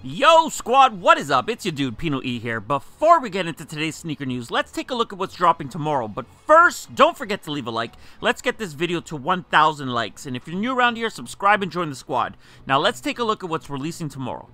Yo squad, what is up? It's your dude PinoE here. Before we get into today's sneaker news, let's take a look at what's dropping tomorrow. But first, don't forget to leave a like. Let's get this video to 1,000 likes. And if you're new around here, subscribe and join the squad. Now let's take a look at what's releasing tomorrow.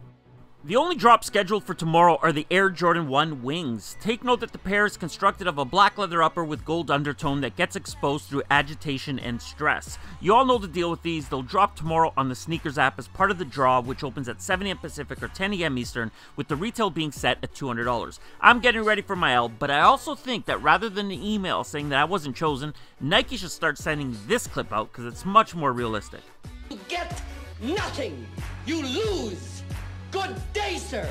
The only drops scheduled for tomorrow are the Air Jordan 1 Wings. Take note that the pair is constructed of a black leather upper with gold undertone that gets exposed through agitation and stress. You all know the deal with these. They'll drop tomorrow on the Sneakers app as part of the draw, which opens at 7 AM Pacific or 10 AM Eastern, with the retail being set at $200. I'm getting ready for my L, but I also think that rather than an email saying that I wasn't chosen, Nike should start sending this clip out because it's much more realistic. You get nothing. You lose. Good day, sir.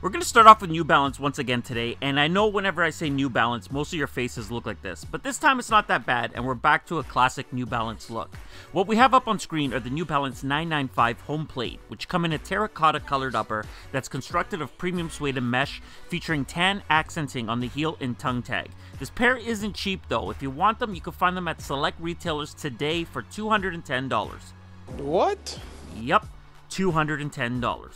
We're going to start off with New Balance once again today, and I know whenever I say New Balance, most of your faces look like this, but this time it's not that bad, and we're back to a classic New Balance look. What we have up on screen are the New Balance 995 Home Plate, which come in a terracotta colored upper that's constructed of premium suede and mesh, featuring tan accenting on the heel and tongue tag. This pair isn't cheap though. If you want them, you can find them at select retailers today for $210. What? Yup, $210.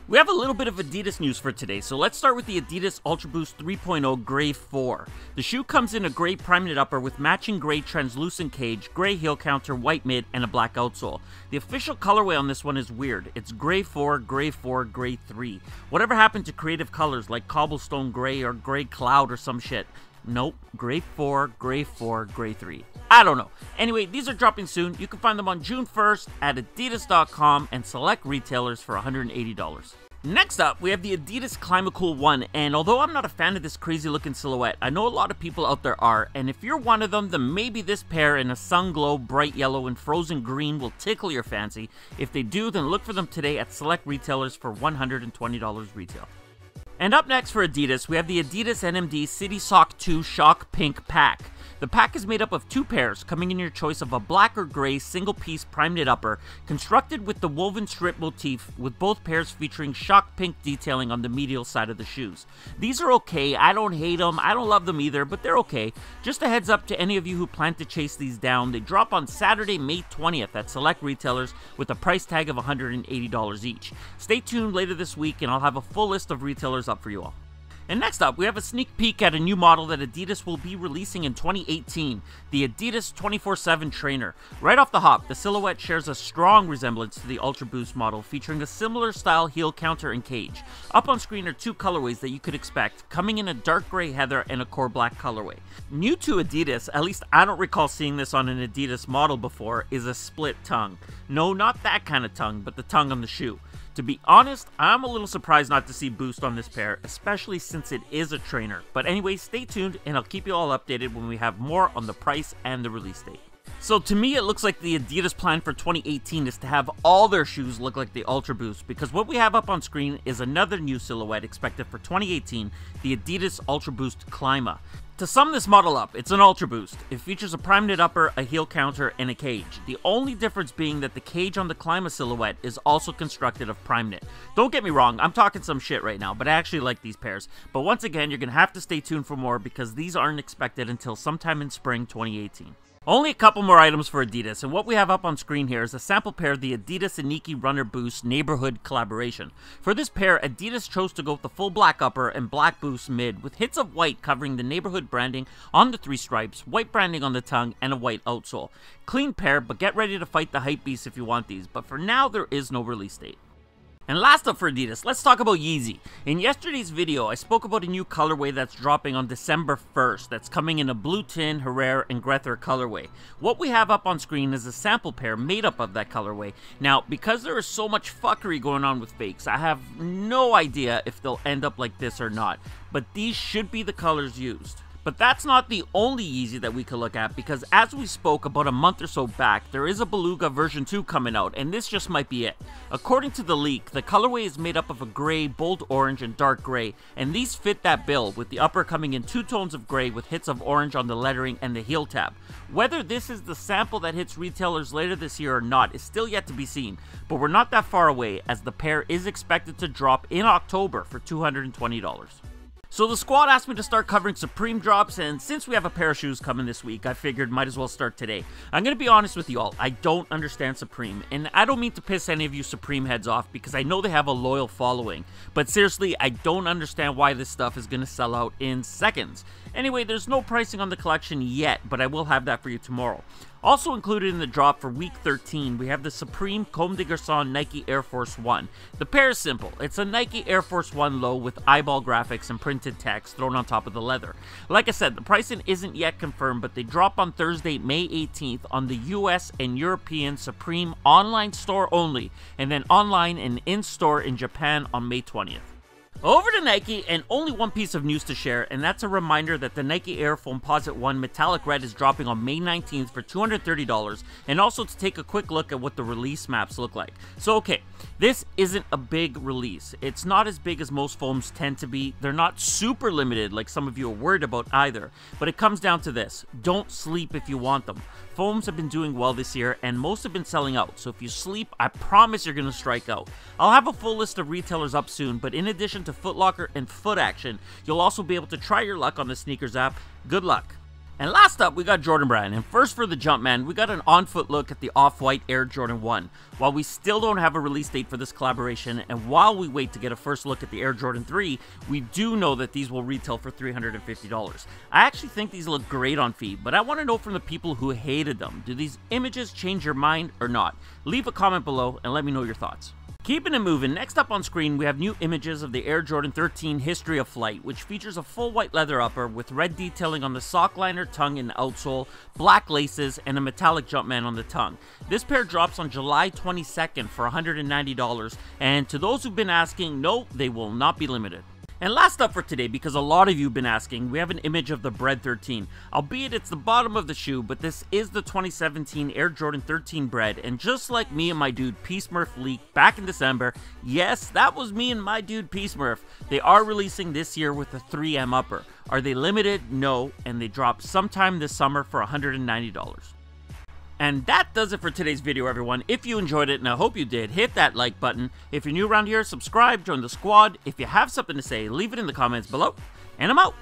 We have a little bit of Adidas news for today, so let's start with the Adidas Ultra Boost 3.0 Gray 4. The shoe comes in a gray prime knit upper with matching gray translucent cage, gray heel counter, white mid, and a black outsole. The official colorway on this one is weird. It's Gray 4, Gray 4, Gray 3. Whatever happened to creative colors like Cobblestone Gray or Gray Cloud or some shit? Nope, Gray 4, Gray 4, Gray 3. I don't know. Anyway, these are dropping soon. You can find them on June 1st at adidas.com and select retailers for $180. Next up, we have the Adidas ClimaCool 1, and although I'm not a fan of this crazy looking silhouette, I know a lot of people out there are, and if you're one of them, then maybe this pair in a sun glow, bright yellow, and frozen green will tickle your fancy. If they do, then look for them today at select retailers for $120 retail. And up next for Adidas, we have the Adidas NMD City Sock 2 Shock Pink Pack. The pack is made up of two pairs, coming in your choice of a black or gray single-piece prime knit upper, constructed with the woven strip motif, with both pairs featuring shock pink detailing on the medial side of the shoes. These are okay. I don't hate them. I don't love them either, but they're okay. Just a heads up to any of you who plan to chase these down, they drop on Saturday, May 20th at select retailers with a price tag of $180 each. Stay tuned later this week and I'll have a full list of retailers up for you all. And next up, we have a sneak peek at a new model that Adidas will be releasing in 2018, the Adidas 24/7 Trainer. Right off the hop, the silhouette shares a strong resemblance to the Ultra Boost model, featuring a similar style heel counter and cage. Up on screen are two colorways that you could expect, coming in a dark gray heather and a core black colorway. New to Adidas, at least I don't recall seeing this on an Adidas model before, is a split tongue. No, not that kind of tongue, but the tongue on the shoe. To be honest, I'm a little surprised not to see Boost on this pair, especially since it is a trainer. But anyway, stay tuned and I'll keep you all updated when we have more on the price and the release date. So to me, it looks like the Adidas plan for 2018 is to have all their shoes look like the Ultra Boost, because what we have up on screen is another new silhouette expected for 2018, the Adidas Ultra Boost Klima. To sum this model up, it's an Ultra Boost. It features a prime knit upper, a heel counter, and a cage. The only difference being that the cage on the Klima silhouette is also constructed of prime knit. Don't get me wrong, I'm talking some shit right now, but I actually like these pairs. But once again, you're going to have to stay tuned for more because these aren't expected until sometime in spring 2018. Only a couple more items for Adidas, and what we have up on screen here is a sample pair of the Adidas Aniki Runner Boost Neighborhood collaboration. For this pair, Adidas chose to go with the full black upper and black boost mid, with hits of white covering the neighborhood branding on the three stripes, white branding on the tongue, and a white outsole. Clean pair, but get ready to fight the hype beast if you want these, but for now there is no release date. And last up for Adidas, let's talk about Yeezy. In yesterday's video, I spoke about a new colorway that's dropping on December 1st that's coming in a blue tin, Herrera, and Grether colorway. What we have up on screen is a sample pair made up of that colorway. Now, because there is so much fuckery going on with fakes, I have no idea if they'll end up like this or not, but these should be the colors used. But that's not the only Yeezy that we could look at, because as we spoke about a month or so back, there is a Beluga version 2 coming out, and this just might be it. According to the leak, the colorway is made up of a gray, bold orange, and dark gray, and these fit that bill, with the upper coming in two tones of gray with hits of orange on the lettering and the heel tab. Whether this is the sample that hits retailers later this year or not is still yet to be seen, but we're not that far away as the pair is expected to drop in October for $220. So the squad asked me to start covering Supreme drops, and since we have a pair of shoes coming this week, I figured might as well start today. I'm gonna be honest with you all, I don't understand Supreme, and I don't mean to piss any of you Supreme heads off because I know they have a loyal following, but seriously, I don't understand why this stuff is gonna sell out in seconds. Anyway, there's no pricing on the collection yet, but I will have that for you tomorrow. Also included in the drop for week 13, we have the Supreme Comme Des Garcon Nike Air Force 1. The pair is simple. It's a Nike Air Force 1 low with eyeball graphics and printed text thrown on top of the leather. Like I said, the pricing isn't yet confirmed, but they drop on Thursday, May 18th on the US and European Supreme online store only, and then online and in-store in Japan on May 20th. Over to Nike, and only one piece of news to share, and that's a reminder that the Nike Air Foamposite 1 Metallic Red is dropping on May 19th for $230, and also to take a quick look at what the release maps look like. So okay, this isn't a big release. It's not as big as most foams tend to be. They're not super limited like some of you are worried about either, but it comes down to this: don't sleep if you want them. Foams have been doing well this year, and most have been selling out, so if you sleep, I promise you're going to strike out. I'll have a full list of retailers up soon, but in addition to Foot Locker and Foot Action, you'll also be able to try your luck on the sneakers app. Good luck. And last up, we got Jordan Brand, and first for the Jumpman, we got an on-foot look at the Off-White Air Jordan 1. While we still don't have a release date for this collaboration, and while we wait to get a first look at the Air Jordan 3, we do know that these will retail for $350. I actually think these look great on feet, but I want to know from the people who hated them, do these images change your mind or not? Leave a comment below and let me know your thoughts. Keeping it moving, next up on screen we have new images of the Air Jordan 13 History of Flight, which features a full white leather upper with red detailing on the sock liner, tongue, and outsole, black laces, and a metallic Jumpman on the tongue. This pair drops on July 22nd for $190, and to those who've been asking, no, they will not be limited. And last up for today, because a lot of you have been asking, we have an image of the Bred 13. Albeit it's the bottom of the shoe, but this is the 2017 Air Jordan 13 Bred, and just like me and my dude P Smurf leaked back in December, yes, that was me and my dude P Smurf, they are releasing this year with a 3M upper. Are they limited? No, and they drop sometime this summer for $190. And that does it for today's video, everyone. If you enjoyed it, and I hope you did, hit that like button. If you're new around here, subscribe, join the squad. If you have something to say, leave it in the comments below. And I'm out.